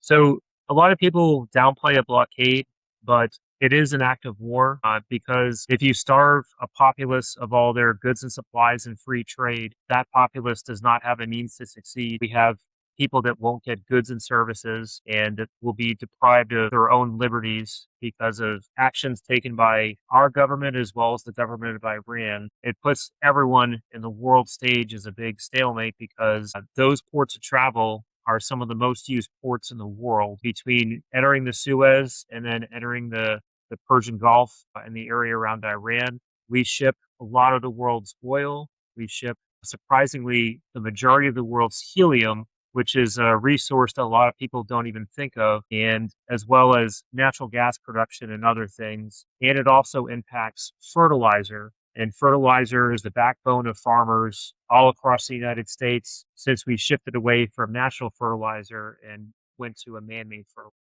So a lot of people downplay a blockade, but it is an act of war because if you starve a populace of all their goods and supplies and free trade, that populace does not have a means to succeed. We have people that won't get goods and services and that will be deprived of their own liberties because of actions taken by our government as well as the government of Iran. It puts everyone in the world stage as a big stalemate because those ports of travel are some of the most used ports in the world between entering the Suez and then entering the Persian Gulf and the area around Iran. We ship a lot of the world's oil. We ship, surprisingly, the majority of the world's helium, which is a resource that a lot of people don't even think of, and as well as natural gas production and other things. And it also impacts fertilizer. And fertilizer is the backbone of farmers all across the United States since we shifted away from natural fertilizer and went to a man-made fertilizer.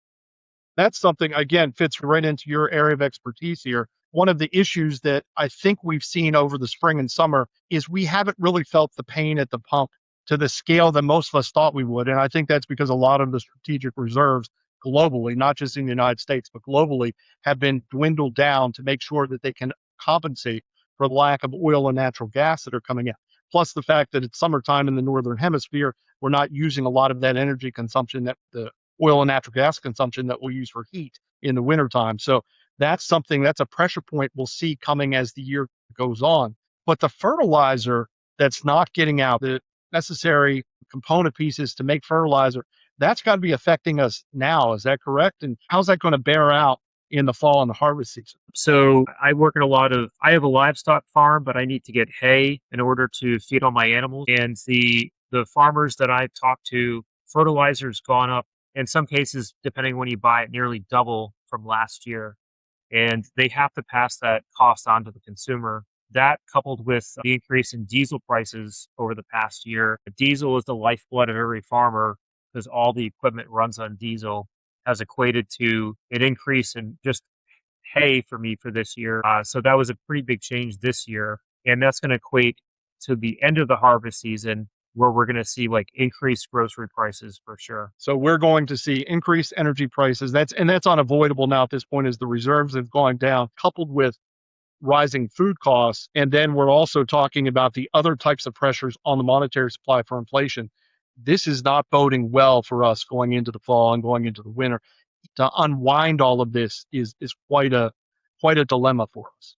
That's something, again, fits right into your area of expertise here. One of the issues that I think we've seen over the spring and summer is we haven't really felt the pain at the pump to the scale that most of us thought we would. And I think that's because a lot of the strategic reserves globally, not just in the United States, but globally, have been dwindled down to make sure that they can compensate for the lack of oil and natural gas that are coming in. Plus the fact that it's summertime in the Northern Hemisphere, we're not using a lot of that energy consumption that the oil and natural gas consumption that we'll use for heat in the wintertime. So that's something that's a pressure point we'll see coming as the year goes on. But the fertilizer that's not getting out, the necessary component pieces to make fertilizer, that's got to be affecting us now. Is that correct? And how's that going to bear out in the fall and the harvest season? So I have a livestock farm, but I need to get hay in order to feed all my animals. And the farmers that I've talked to, fertilizer's gone up in some cases, depending when you buy it, nearly double from last year. And they have to pass that cost on to the consumer. That coupled with the increase in diesel prices over the past year, diesel is the lifeblood of every farmer because all the equipment runs on diesel, has equated to an increase in just hay for me for this year. So that was a pretty big change this year. And that's going to equate to the end of the harvest season where we're going to see like increased grocery prices for sure. So we're going to see increased energy prices. That's unavoidable now at this point as the reserves have gone down, coupled with rising food costs. And then we're also talking about the other types of pressures on the monetary supply for inflation. This is not boding well for us going into the fall and going into the winter. To unwind all of this is quite a dilemma for us.